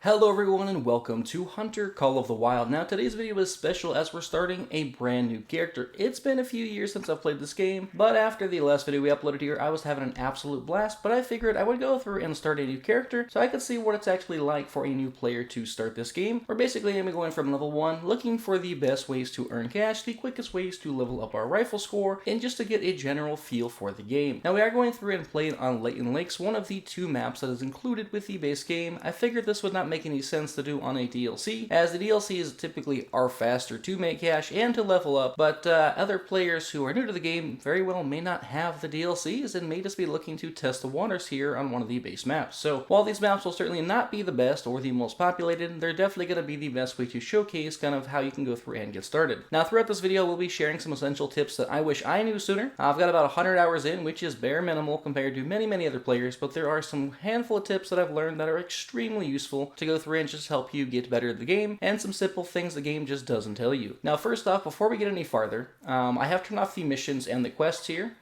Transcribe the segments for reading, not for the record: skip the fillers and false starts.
Hello everyone and welcome to Hunter Call of the Wild. Now today's video is special as we're starting a brand new character. It's been a few years since I've played this game, but after the last video we uploaded here, I was having an absolute blast, but I figured I would go through and start a new character so I could see what it's actually like for a new player to start this game. We're basically going to be going from level 1, looking for the best ways to earn cash, the quickest ways to level up our rifle score, and just to get a general feel for the game. Now we are going through and playing on Layton Lakes, one of the two maps that is included with the base game. I figured this would not make any sense to do on a DLC, as the DLCs typically are faster to make cash and to level up, but other players who are new to the game very well may not have the DLCs and may just be looking to test the waters here on one of the base maps. So while these maps will certainly not be the best or the most populated, they're definitely going to be the best way to showcase kind of how you can go through and get started. Now throughout this video we'll be sharing some essential tips that I wish I knew sooner. I've got about 100 hours in, which is bare minimal compared to many other players, but there are some handful of tips that I've learned that are extremely useful to go through and just help you get better at the game, and some simple things the game just doesn't tell you. Now first off, before we get any farther, I have turned off the missions and the quests here.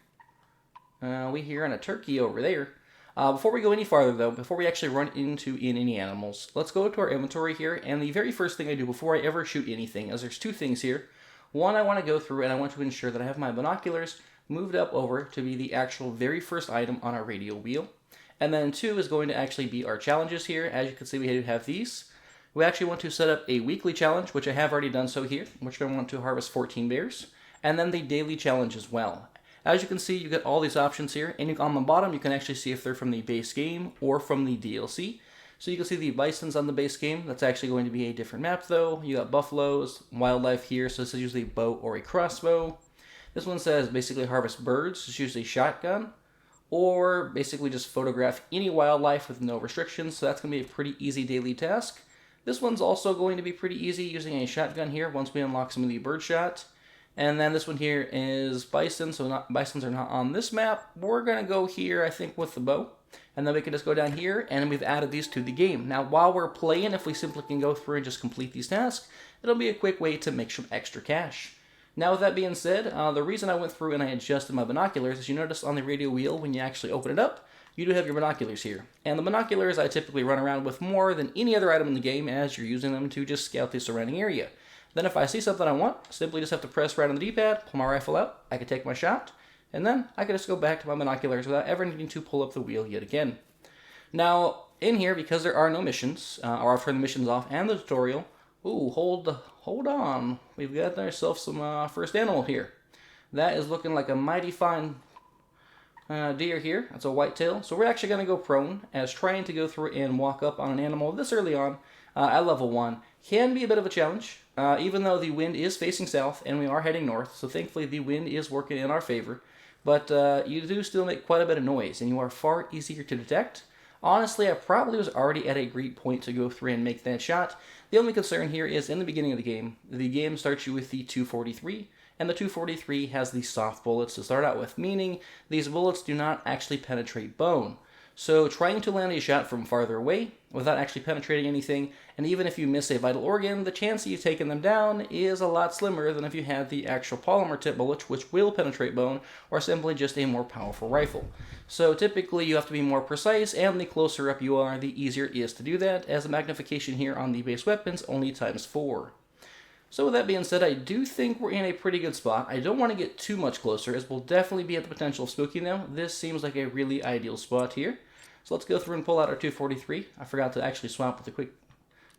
We hear on a turkey over there. Before we go any farther though, before we actually run into any animals, let's go to our inventory here, and the very first thing I do before I ever shoot anything is there's two things here. One, I want to go through and I want to ensure that I have my binoculars moved up over to be the actual very first item on our radio wheel. And then two is going to actually be our challenges here. As you can see, we do have these. We actually want to set up a weekly challenge, which I have already done so here, which I want to harvest 14 bears, and then the daily challenge as well. As you can see, you get all these options here, and on the bottom you can actually see if they're from the base game or from the DLC. So you can see the bisons on the base game. That's actually going to be a different map though. You got buffaloes, wildlife here, so this is usually a bow or a crossbow. This one says basically harvest birds, it's usually shotgun, or basically just photograph any wildlife with no restrictions, so that's going to be a pretty easy daily task. This one's also going to be pretty easy using a shotgun here once we unlock some of the birdshot. And then this one here is bison, so bisons are not on this map. We're going to go here, I think, with the bow. And then we can just go down here, and we've added these to the game. Now, while we're playing, if we simply can go through and just complete these tasks, it'll be a quick way to make some extra cash. Now, with that being said, the reason I went through and I adjusted my binoculars is you notice on the radio wheel when you actually open it up, you do have your binoculars here. And the binoculars I typically run around with more than any other item in the game, as you're using them to just scout the surrounding area. Then if I see something I want, simply just have to press right on the D-pad, pull my rifle out, I can take my shot, and then I can just go back to my binoculars without ever needing to pull up the wheel yet again. Now, in here, because there are no missions, or I've turned the missions off and the tutorial, ooh, hold on, we've got ourselves some first animal here. That is looking like a mighty fine deer here. That's a whitetail. So we're actually going to go prone, as trying to go through and walk up on an animal this early on at level 1 can be a bit of a challenge, even though the wind is facing south and we are heading north. So thankfully the wind is working in our favor, but you do still make quite a bit of noise and you are far easier to detect. Honestly, I probably was already at a great point to go through and make that shot. The only concern here is in the beginning of the game starts you with the 243. And the 243 has the soft bullets to start out with, meaning these bullets do not actually penetrate bone. So trying to land a shot from farther away without actually penetrating anything, and even if you miss a vital organ, the chance of you taking them down is a lot slimmer than if you had the actual polymer-tipped bullet, which will penetrate bone, or simply just a more powerful rifle. So typically you have to be more precise, and the closer up you are, the easier it is to do that, as the magnification here on the base weapons only times 4. So with that being said, I do think we're in a pretty good spot. I don't want to get too much closer, as we'll definitely be at the potential of spooking them. This seems like a really ideal spot here. So let's go through and pull out our 243. I forgot to actually swap with the quick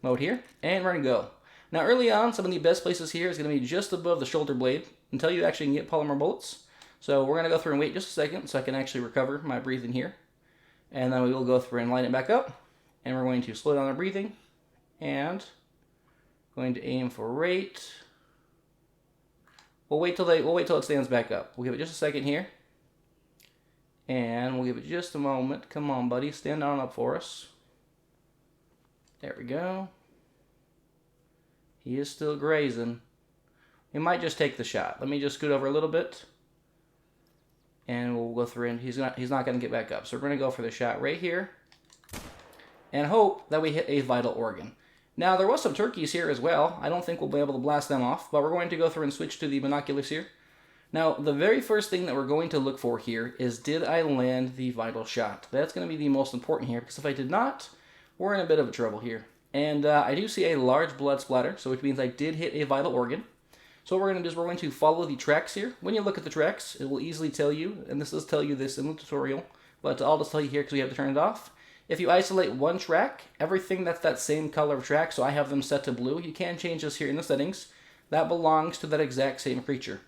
mode here, and we're going to go. Now early on, some of the best places here is going to be just above the shoulder blade, until you actually can get polymer bullets. So we're going to go through and wait just a second so I can actually recover my breathing here. And then we will go through and line it back up, and we're going to slow down our breathing, and going to aim for rate. We'll wait till it stands back up. We'll give it just a second here. And we'll give it just a moment. Come on, buddy, stand on up for us. There we go. He is still grazing. We might just take the shot. Let me just scoot over a little bit. And we'll go through and he's not going to get back up. So we're going to go for the shot right here. And hope that we hit a vital organ. Now, there was some turkeys here as well. I don't think we'll be able to blast them off, but we're going to go through and switch to the binoculars here. Now, the very first thing that we're going to look for here is, did I land the vital shot? That's going to be the most important here, because if I did not, we're in a bit of trouble here. And I do see a large blood splatter, so which means I did hit a vital organ. So what we're going to do is we're going to follow the tracks here. When you look at the tracks, it will easily tell you, and this does tell you this in the tutorial, but I'll just tell you here because we have to turn it off. If you isolate one track, everything that's that same color of track, so I have them set to blue, you can change this here in the settings, that belongs to that exact same creature.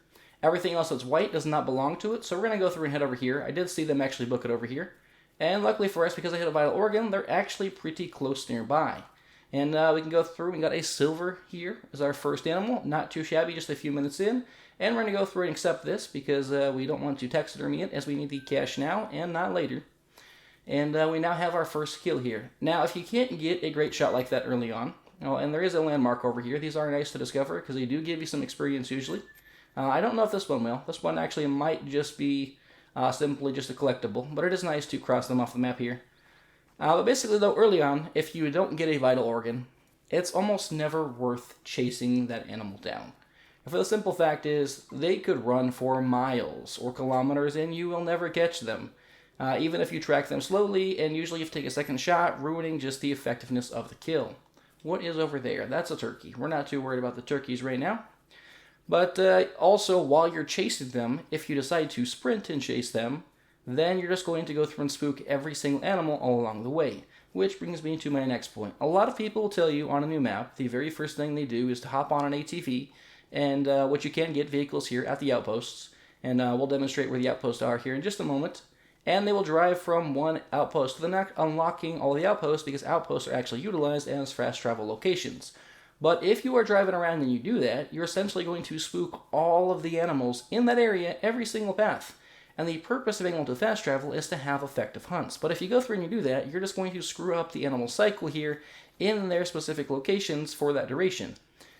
Everything else that's white does not belong to it, so we're going to go through and head over here. I did see them actually book it over here. And luckily for us, because I hit a vital organ, they're actually pretty close nearby. And we can go through. We got a silver here as our first animal. Not too shabby, just a few minutes in. And we're going to go through and accept this because we don't want to taxidermy it as we need the cash now and not later. And we now have our first kill here. Now, if you can't get a great shot like that early on, and there is a landmark over here. These are nice to discover because they do give you some experience usually. I don't know if this one will. This one actually might just be simply just a collectible, but it is nice to cross them off the map here. But basically, though, early on, if you don't get a vital organ, it's almost never worth chasing that animal down. And for the simple fact is, they could run for miles or kilometers and you will never catch them. Even if you track them slowly, and usually you have to take a second shot, ruining just the effectiveness of the kill. What is over there? That's a turkey. We're not too worried about the turkeys right now. But also, while you're chasing them, if you decide to sprint and chase them, then you're just going to go through and spook every single animal all along the way. Which brings me to my next point. A lot of people will tell you on a new map, the very first thing they do is to hop on an ATV, and what you can get vehicles here at the outposts, and we'll demonstrate where the outposts are here in just a moment. And they will drive from one outpost to the next, unlocking all the outposts because outposts are actually utilized as fast travel locations. But if you are driving around and you do that, you're essentially going to spook all of the animals in that area, every single path. And the purpose of being able to fast travel is to have effective hunts. But if you go through and you do that, you're just going to screw up the animal cycle here in their specific locations for that duration.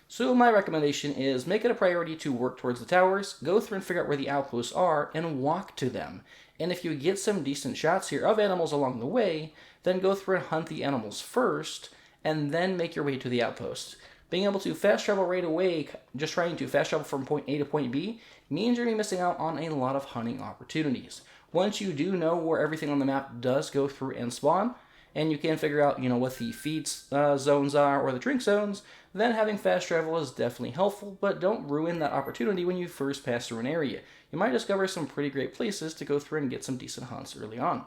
So my recommendation is make it a priority to work towards the towers, go through and figure out where the outposts are, and walk to them. And if you get some decent shots here of animals along the way, then go through and hunt the animals first, and then make your way to the outpost. Being able to fast travel right away, just trying to fast travel from point A to point B, means you're going to be missing out on a lot of hunting opportunities. Once you do know where everything on the map does go through and spawn, and you can figure out, what the feed zones are or the drink zones, then having fast travel is definitely helpful, but don't ruin that opportunity when you first pass through an area. You might discover some pretty great places to go through and get some decent hunts early on.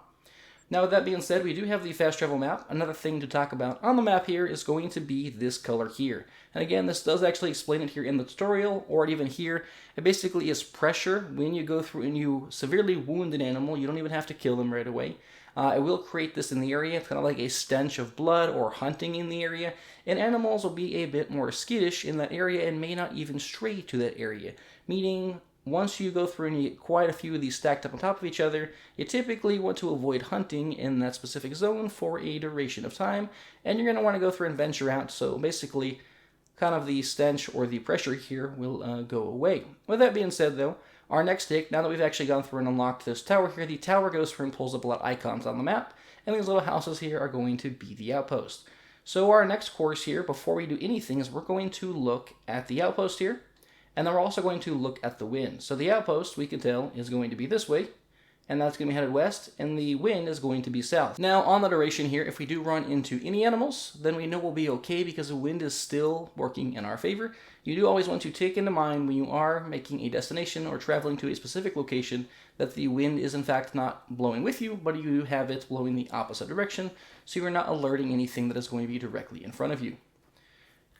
Now, with that being said, we do have the fast travel map. Another thing to talk about on the map here is going to be this color here. And again, this does actually explain it here in the tutorial, or even here. It basically is pressure. When you go through and you severely wound an animal, you don't even have to kill them right away. It will create this in the area. It's kind of like a stench of blood or hunting in the area. And animals will be a bit more skittish in that area and may not even stray to that area. Meaning, once you go through and you get quite a few of these stacked up on top of each other, you typically want to avoid hunting in that specific zone for a duration of time, and you're going to want to go through and venture out, so basically kind of the stench or the pressure here will go away. With that being said though, our next take, now that we've actually gone through and unlocked this tower here, the tower goes through and pulls up a lot of icons on the map, and these little houses here are going to be the outpost. So our next course here, before we do anything, is we're going to look at the outpost here, and then we're also going to look at the wind. So the outpost, we can tell, is going to be this way, and that's going to be headed west, and the wind is going to be south. Now, on the duration here, if we do run into any animals, then we know we'll be okay because the wind is still working in our favor. You do always want to take into mind when you are making a destination or traveling to a specific location that the wind is in fact not blowing with you, but you have it blowing the opposite direction, so you're not alerting anything that is going to be directly in front of you.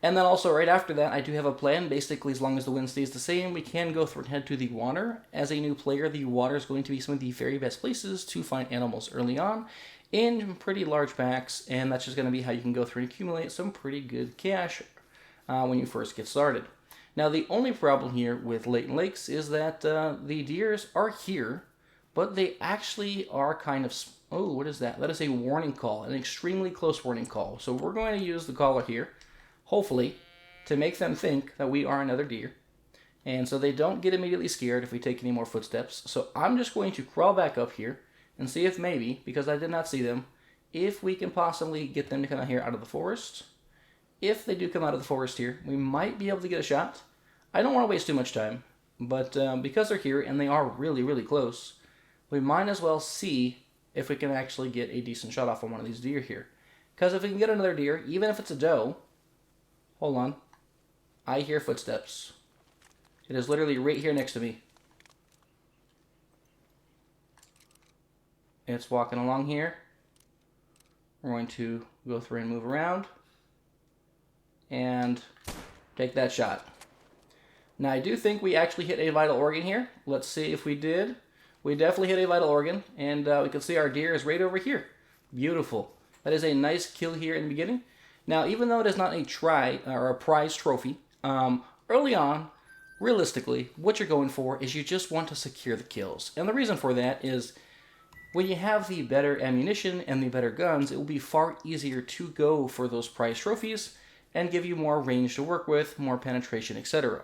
And then also right after that, I do have a plan. Basically, as long as the wind stays the same, we can go through and head to the water. As a new player, the water is going to be some of the very best places to find animals early on in pretty large packs, and that's just going to be how you can go through and accumulate some pretty good cash when you first get started. Now, the only problem here with Layton Lakes is that the deers are here, but they actually are kind of... Oh, what is that? That is a warning call, an extremely close warning call. So we're going to use the caller here, hopefully, to make them think that we are another deer. And so they don't get immediately scared if we take any more footsteps. So I'm just going to crawl back up here and see if maybe, because I did not see them, if we can possibly get them to come out here out of the forest. If they do come out of the forest here, we might be able to get a shot. I don't want to waste too much time, but because they're here and they are really, really close, we might as well see if we can actually get a decent shot off on one of these deer here. Because if we can get another deer, even if it's a doe, hold on, I hear footsteps. It is literally right here next to me. It's walking along here. We're going to go through and move around and take that shot. Now I do think we actually hit a vital organ here. Let's see if we did. We definitely hit a vital organ, and we can see our deer is right over here. Beautiful. That is a nice kill here in the beginning. Now, even though it is not a prize trophy, early on, realistically, what you're going for is you just want to secure the kills. And the reason for that is when you have the better ammunition and the better guns, it will be far easier to go for those prize trophies and give you more range to work with, more penetration, etc.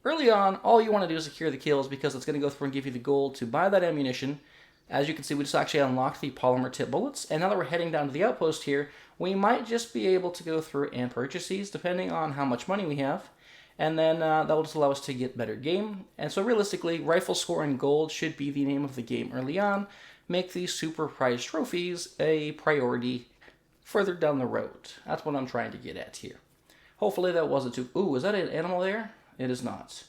Early on, all you want to do is secure the kills because it's going to go through and give you the gold to buy that ammunition. As you can see, we just actually unlocked the polymer-tipped bullets, and now that we're heading down to the outpost here, we might just be able to go through and purchase these depending on how much money we have, and then that will just allow us to get better game. And so realistically, rifle score and gold should be the name of the game early on. Make these super prize trophies a priority further down the road. That's what I'm trying to get at here. Hopefully that wasn't too... Ooh, is that an animal there? It is not.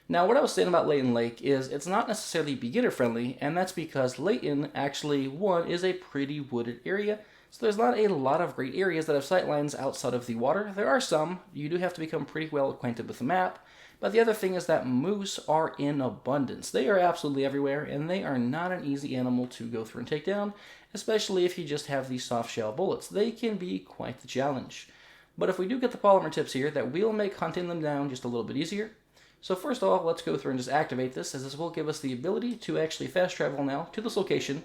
Now, what I was saying about Layton Lake is it's not necessarily beginner-friendly, and that's because Layton, actually, one, is a pretty wooded area, so there's not a lot of great areas that have sightlines outside of the water. There are some. You do have to become pretty well acquainted with the map, but the other thing is that moose are in abundance. They are absolutely everywhere, and they are not an easy animal to go through and take down, especially if you just have these soft shell bullets. They can be quite the challenge. But if we do get the polymer tips here, that will make hunting them down just a little bit easier. So first of all, let's go through and just activate this, as this will give us the ability to actually fast travel now to this location,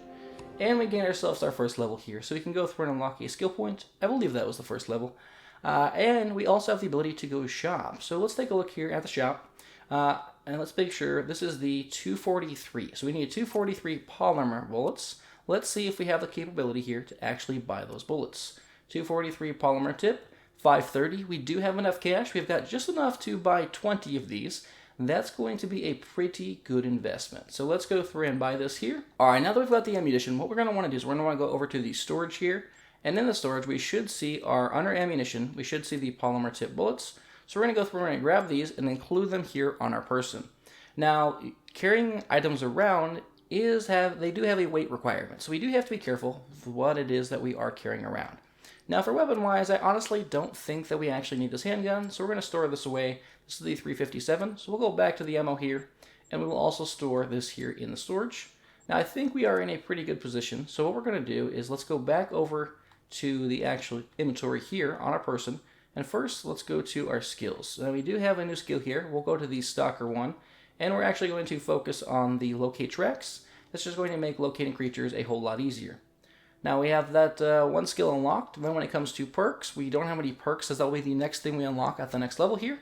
and we gain ourselves our first level here. So we can go through and unlock a skill point. I believe that was the first level. And we also have the ability to go shop. So let's take a look here at the shop, and let's make sure this is the 243. So we need 243 polymer bullets. Let's see if we have the capability here to actually buy those bullets. 243 polymer tip. 530. We do have enough cash. We've got just enough to buy 20 of these. That's going to be a pretty good investment. So let's go through and buy this here. All right, now that we've got the ammunition, what we're going to want to do is we're going to want to go over to the storage here. And in the storage, we should see our under ammunition. We should see the polymer tip bullets. So we're going to go through and grab these and include them here on our person. Now, carrying items around they do have a weight requirement. So we do have to be careful with what it is that we are carrying around. Now for weapon-wise, I honestly don't think that we actually need this handgun, so we're going to store this away. This is the 357, so we'll go back to the ammo here, and we will also store this here in the storage. Now I think we are in a pretty good position, so what we're going to do is let's go back over to the actual inventory here on our person, and first let's go to our skills. Now we do have a new skill here. We'll go to the Stalker one, and we're actually going to focus on the Locate Tracks. That's just going to make locating creatures a whole lot easier. Now we have that one skill unlocked. Then when it comes to perks, we don't have any perks, as that will be the next thing we unlock at the next level here.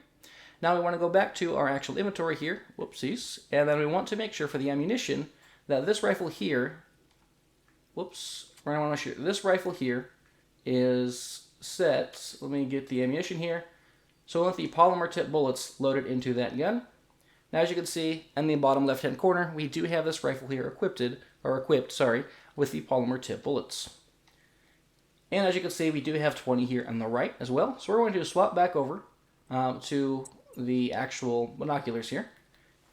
Now we want to go back to our actual inventory here. Whoopsies. And then we want to make sure for the ammunition that this rifle here, we're going to want to make sure this rifle here is set. Let me get the ammunition here. So we'll want the polymer tip bullets loaded into that gun. Now as you can see in the bottom left hand corner, we do have this rifle here equipped with the polymer tip bullets. And as you can see, we do have 20 here on the right as well. So we're going to swap back over to the actual binoculars here.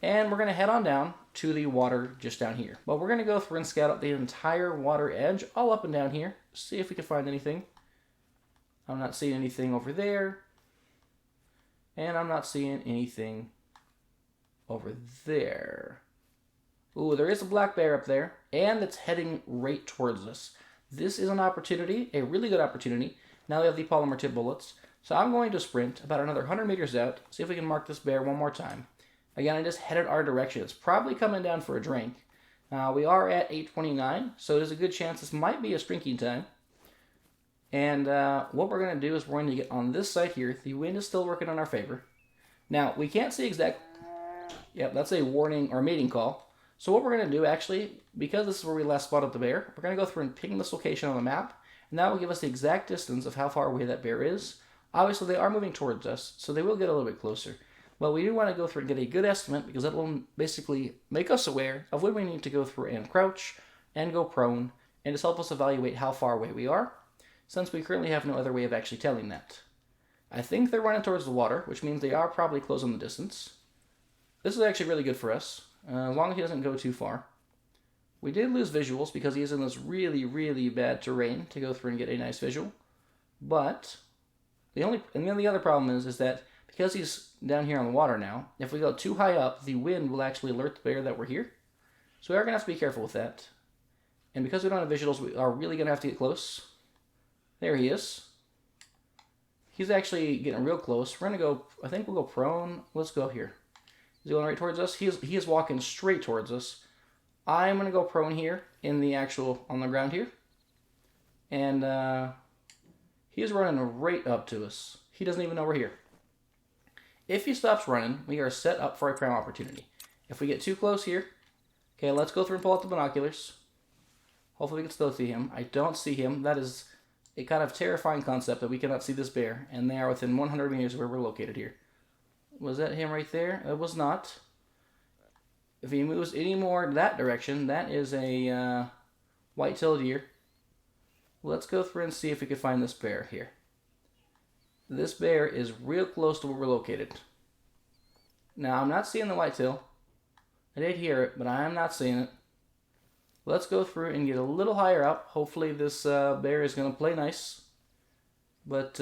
And we're going to head on down to the water just down here. But we're going to go through and scout out the entire water edge all up and down here. See if we can find anything. I'm not seeing anything over there. And I'm not seeing anything over there. Ooh, there is a black bear up there, and it's heading right towards us. This is an opportunity, a really good opportunity. Now we have the polymer tip bullets. So I'm going to sprint about another 100 meters out, see if we can mark this bear one more time. Again, I just headed our direction. It's probably coming down for a drink. We are at 8:29, so there's a good chance this might be a drinking time. And what we're going to do is we're going to get on this side here. The wind is still working in our favor. Now, we can't see exact... Yep, that's a warning or mating call. So what we're going to do, actually, because this is where we last spotted the bear, we're going to go through and ping this location on the map, and that will give us the exact distance of how far away that bear is. Obviously, they are moving towards us, so they will get a little bit closer. But we do want to go through and get a good estimate, because that will basically make us aware of when we need to go through and crouch and go prone, and just help us evaluate how far away we are. since we currently have no other way of actually telling that. I think they're running towards the water, which means they are probably close on the distance. This is actually really good for us, as long as he doesn't go too far. We did lose visuals because he is in this really, really bad terrain to go through and get a nice visual. But the other problem is that because he's down here on the water now, if we go too high up, the wind will actually alert the bear that we're here. So we are going to have to be careful with that. And because we don't have visuals, we are really going to have to get close. There he is. He's actually getting real close. We're going to go, I think we'll go prone. Let's go here. Is he going right towards us? He is walking straight towards us. I'm going to go prone here on the ground here. And he is running right up to us. He doesn't even know we're here. If he stops running, we are set up for a prime opportunity. If we get too close here, okay, let's go through and pull out the binoculars. Hopefully we can still see him. I don't see him. That is a kind of terrifying concept that we cannot see this bear, and they are within 100 meters of where we're located here. Was that him right there? It was not. If he moves any more that direction, that is a white-tailed deer. Let's go through and see if we can find this bear here. This bear is real close to where we're located. Now, I'm not seeing the whitetail. I did hear it, but I am not seeing it. Let's go through and get a little higher up. Hopefully this bear is going to play nice. But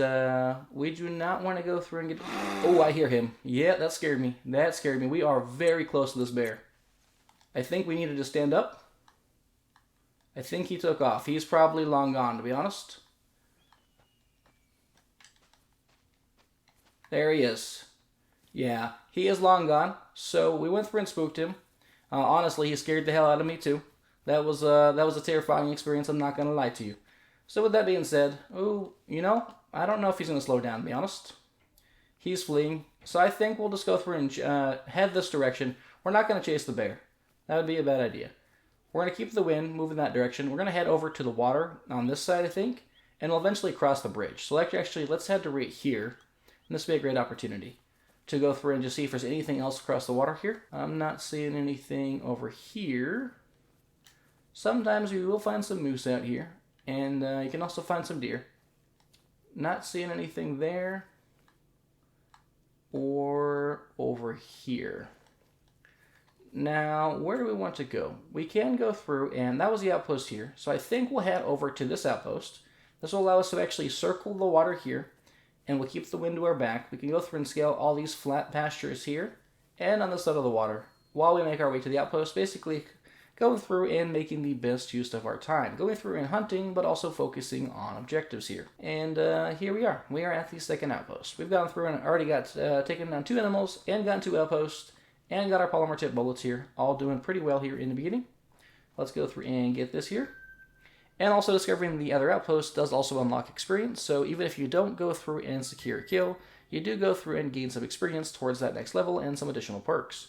we do not want to go through and get... Oh, I hear him. Yeah, that scared me. That scared me. We are very close to this bear. I think we needed to stand up. I think he took off. He's probably long gone, to be honest. There he is. Yeah, he is long gone. So we went through and spooked him. Honestly, he scared the hell out of me too. That was a terrifying experience, I'm not going to lie to you. So with that being said, I don't know if he's going to slow down, to be honest. He's fleeing. So I think we'll just go through and head this direction. We're not going to chase the bear. That would be a bad idea. We're going to keep the wind moving that direction. We're going to head over to the water on this side, I think, and we'll eventually cross the bridge. So actually, let's head to right here. And this would be a great opportunity to go through and just see if there's anything else across the water here. I'm not seeing anything over here. Sometimes we will find some moose out here, and you can also find some deer. Not seeing anything there or over here. Now, where do we want to go? We can go through, and that was the outpost here. So I think we'll head over to this outpost. This will allow us to actually circle the water here, and we'll keep the wind to our back. We can go through and scale all these flat pastures here and on the side of the water while we make our way to the outpost, basically going through and making the best use of our time. Going through and hunting, but also focusing on objectives here. And here we are. We are at the second outpost. We've gone through and already got taken down 2 animals and gotten 2 outposts and got our polymer-tipped bullets here. All doing pretty well here in the beginning. Let's go through and get this here. And also discovering the other outpost does also unlock experience. So even if you don't go through and secure a kill, you do go through and gain some experience towards that next level and some additional perks.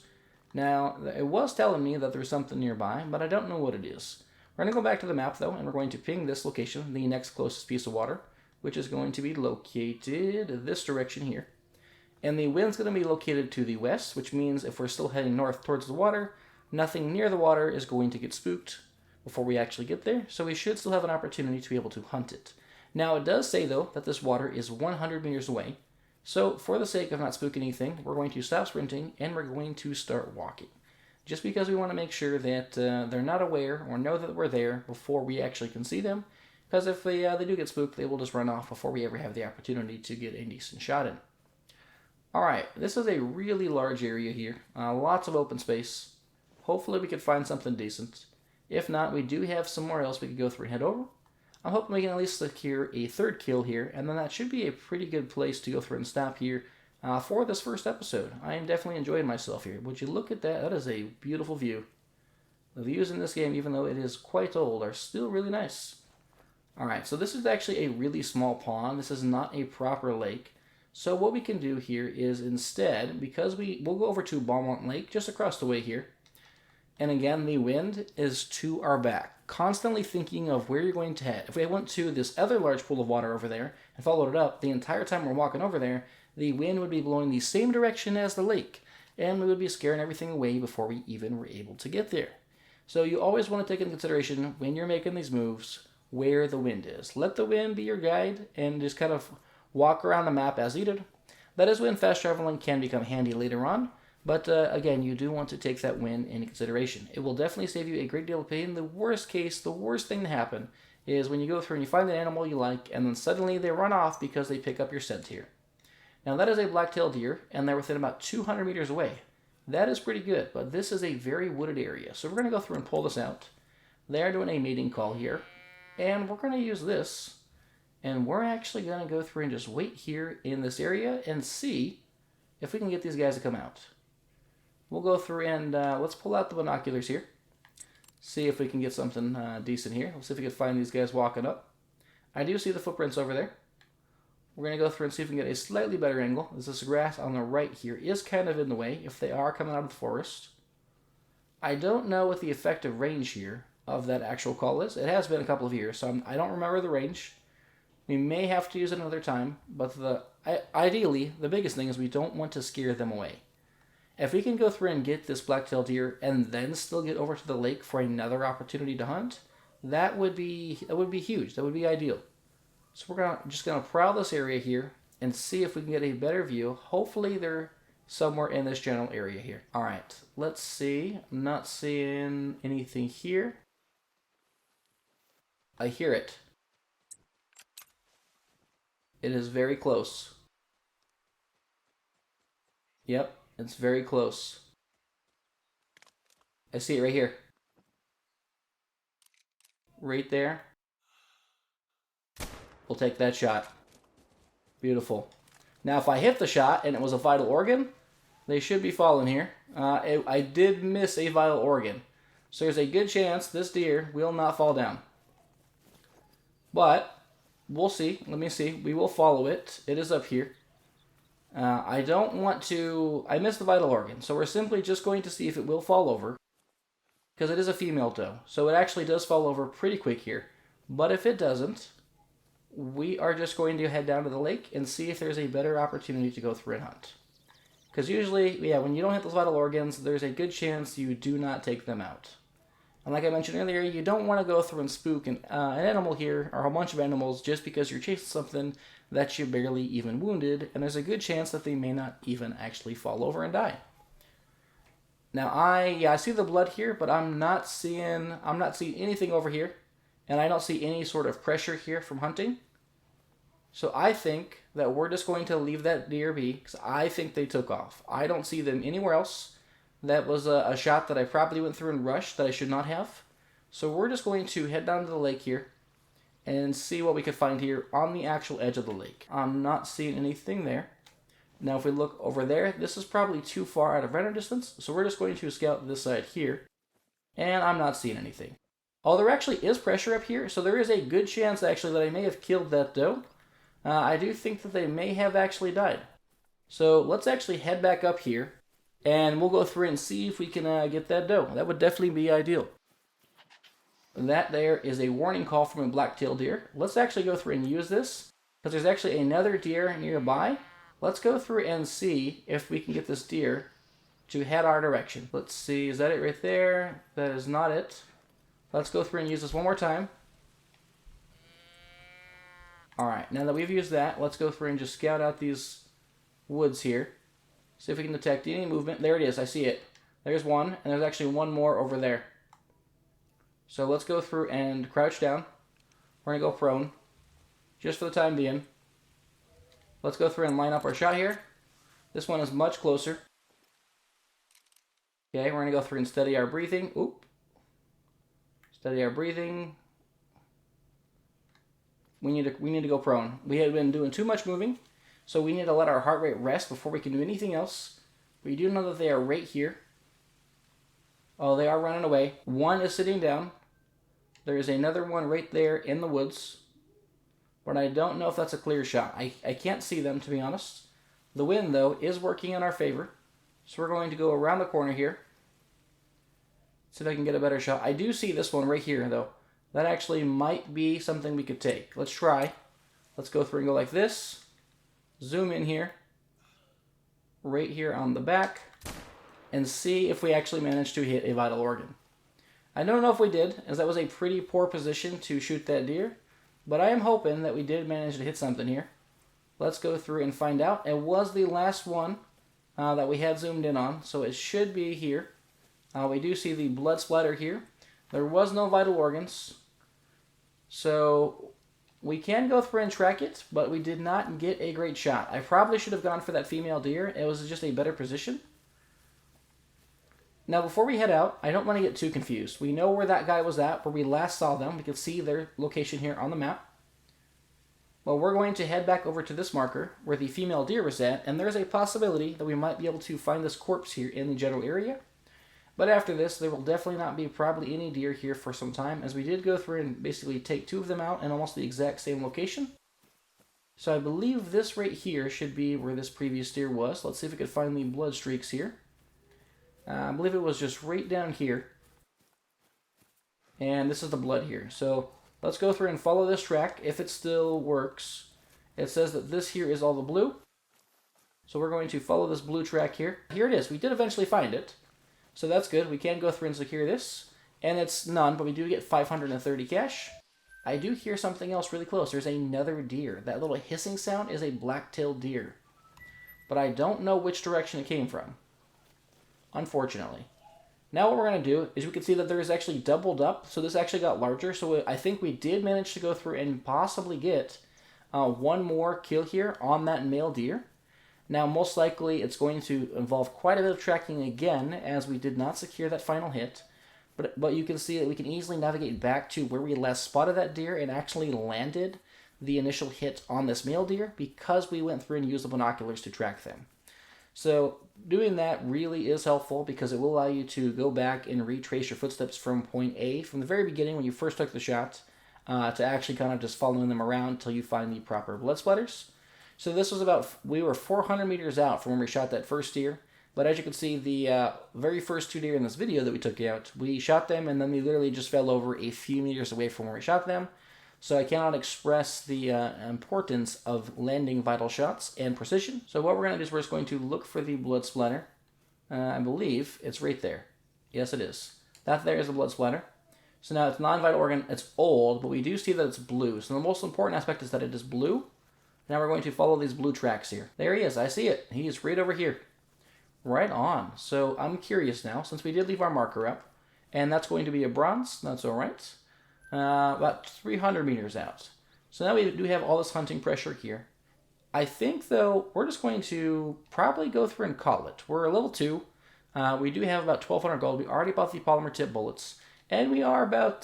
Now, it was telling me that there's something nearby, but I don't know what it is. We're going to go back to the map, though, and we're going to ping this location, the next closest piece of water, which is going to be located this direction here. And the wind's going to be located to the west, which means if we're still heading north towards the water, nothing near the water is going to get spooked before we actually get there, so we should still have an opportunity to be able to hunt it. Now, it does say, though, that this water is 100 meters away. So, for the sake of not spooking anything, we're going to stop sprinting and we're going to start walking. Just because we want to make sure that they're not aware or know that we're there before we actually can see them. Because if they do get spooked, they will just run off before we ever have the opportunity to get a decent shot in. Alright, this is a really large area here. Lots of open space. Hopefully we can find something decent. If not, we do have somewhere else we could go through and head over. I'm hoping we can at least secure a 3rd kill here, and then that should be a pretty good place to go through and stop here for this first episode. I am definitely enjoying myself here. Would you look at that? That is a beautiful view. The views in this game, even though it is quite old, are still really nice. Alright, so this is actually a really small pond. This is not a proper lake. So what we can do here is instead, because we'll go over to Balmont Lake, just across the way here. And again, the wind is to our back, constantly thinking of where you're going to head. If we went to this other large pool of water over there and followed it up, the entire time we're walking over there, the wind would be blowing the same direction as the lake, and we would be scaring everything away before we even were able to get there. So you always want to take into consideration when you're making these moves, where the wind is. Let the wind be your guide and just kind of walk around the map as needed. That is when fast traveling can become handy later on, but again, you do want to take that wind into consideration. It will definitely save you a great deal of pain. The worst case, the worst thing to happen is when you go through and you find an animal you like, and then suddenly they run off because they pick up your scent here. Now that is a black-tailed deer, and they're within about 200 meters away. That is pretty good, but this is a very wooded area, so we're going to go through and pull this out. They are doing a mating call here, and we're going to use this, and we're actually going to go through and just wait here in this area and see if we can get these guys to come out. We'll go through and let's pull out the binoculars here. See if we can get something decent here. Let's see if we can find these guys walking up. I do see the footprints over there. We're going to go through and see if we can get a slightly better angle, as this grass on the right here is kind of in the way if they are coming out of the forest. I don't know what the effective range here of that actual call is. It has been a couple of years, so I don't remember the range. We may have to use it another time, but ideally, the biggest thing is we don't want to scare them away. If we can go through and get this black-tailed deer and then still get over to the lake for another opportunity to hunt, that would be huge. That would be ideal. So we're just gonna prowl this area here and see if we can get a better view. Hopefully they're somewhere in this general area here. All right, let's see. I'm not seeing anything here. I hear it. It is very close. Yep. It's very close. I see it right here. Right there. We'll take that shot. Beautiful. Now if I hit the shot and it was a vital organ, they should be falling here. I did miss a vital organ. So there's a good chance this deer will not fall down. But we'll see. Let me see. We will follow it. It is up here. I don't want to... I missed the vital organ, so we're simply just going to see if it will fall over, because it is a female doe, so it actually does fall over pretty quick here. But if it doesn't, we are just going to head down to the lake and see if there's a better opportunity to go through and hunt. Because usually, yeah, when you don't hit those vital organs, there's a good chance you do not take them out. And like I mentioned earlier, you don't want to go through and spook an animal here, or a bunch of animals, just because you're chasing something that you barely even wounded, and there's a good chance that they may not even actually fall over and die. Now I see the blood here, but I'm not seeing anything over here, and I don't see any sort of pressure here from hunting. So I think that we're just going to leave that deer be, because I think they took off. I don't see them anywhere else. That was a shot that I probably went through and rushed that I should not have. So we're just going to head down to the lake here and see what we could find here on the actual edge of the lake. I'm not seeing anything there. Now if we look over there, this is probably too far out of render distance, so we're just going to scout this side here, and I'm not seeing anything. Oh, there actually is pressure up here, so there is a good chance actually that I may have killed that doe. I do think that they may have actually died. So let's actually head back up here, and we'll go through and see if we can get that doe. That would definitely be ideal. That there is a warning call from a black-tailed deer. Let's actually go through and use this, because there's actually another deer nearby. Let's go through and see if we can get this deer to head our direction. Let's see, is that it right there? That is not it. Let's go through and use this one more time. Alright, now that we've used that, let's go through and just scout out these woods here. See if we can detect any movement. There it is, I see it. There's one, and there's actually one more over there. So let's go through and crouch down. We're going to go prone, just for the time being. Let's go through and line up our shot here. This one is much closer. Okay, we're going to go through and steady our breathing. Oop. Steady our breathing. We need to go prone. We have been doing too much moving, so we need to let our heart rate rest before we can do anything else. We do know that they are right here. Oh, they are running away. One is sitting down. There is another one right there in the woods, but I don't know if that's a clear shot. I can't see them, to be honest. The wind, though, is working in our favor, so we're going to go around the corner here. See if I can get a better shot. I do see this one right here, though. That actually might be something we could take. Let's try. Let's go through and go like this. Zoom in here. Right here on the back. And see if we actually manage to hit a vital organ. I don't know if we did, as that was a pretty poor position to shoot that deer, but I am hoping that we did manage to hit something here. Let's go through and find out. It was the last one that we had zoomed in on, so it should be here. We do see the blood splatter here. There was no vital organs, so we can go through and track it, but we did not get a great shot. I probably should have gone for that female deer. It was just a better position. Now, before we head out, I don't want to get too confused. We know where that guy was at, where we last saw them. We can see their location here on the map. Well, we're going to head back over to this marker where the female deer was at, and there's a possibility that we might be able to find this corpse here in the general area. But after this, there will definitely not be probably any deer here for some time, as we did go through and basically take 2 of them out in almost the exact same location. So I believe this right here should be where this previous deer was. Let's see if we can find the blood streaks here. I believe it was just right down here. And this is the blood here. So let's go through and follow this track if it still works. It says that this here is all the blue. So we're going to follow this blue track here. Here it is. We did eventually find it. So that's good. We can go through and secure this. And it's none, but we do get 530 cash. I do hear something else really close. There's another deer. That little hissing sound is a black-tailed deer. But I don't know which direction it came from, unfortunately. Now what we're going to do is we can see that there is actually doubled up. So this actually got larger. So I think we did manage to go through and possibly get one more kill here on that male deer. Now most likely it's going to involve quite a bit of tracking again, as we did not secure that final hit. But you can see that we can easily navigate back to where we last spotted that deer and actually landed the initial hit on this male deer because we went through and used the binoculars to track them. So doing that really is helpful because it will allow you to go back and retrace your footsteps from point A, from the very beginning when you first took the shot, to actually kind of just following them around until you find the proper blood splatters. So this was we were 400 meters out from when we shot that first deer. But as you can see, the very first 2 deer in this video that we took out, we shot them and then they literally just fell over a few meters away from where we shot them. So I cannot express the importance of landing vital shots and precision. So what we're going to do is we're just going to look for the blood splatter. I believe it's right there. Yes, it is. That there is the blood splatter. So now it's non-vital organ. It's old, but we do see that it's blue. So the most important aspect is that it is blue. Now we're going to follow these blue tracks here. There he is. I see it. He's right over here. Right on. So I'm curious now, since we did leave our marker up, and that's going to be a bronze. That's all right. About 300 meters out. So now we do have all this hunting pressure here. I think, though, we're just going to probably go through and call it. We're a level 2. We do have about 1,200 gold. We already bought the polymer-tipped bullets. And we are about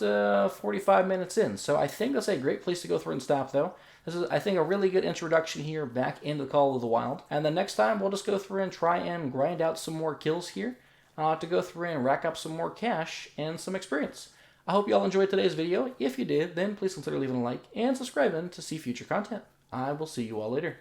45 minutes in. So I think that's a great place to go through and stop, though. This is, I think, a really good introduction here back into Call of the Wild. And then next time, we'll just go through and try and grind out some more kills here to go through and rack up some more cash and some experience. I hope you all enjoyed today's video. If you did, then please consider leaving a like and subscribing to see future content. I will see you all later.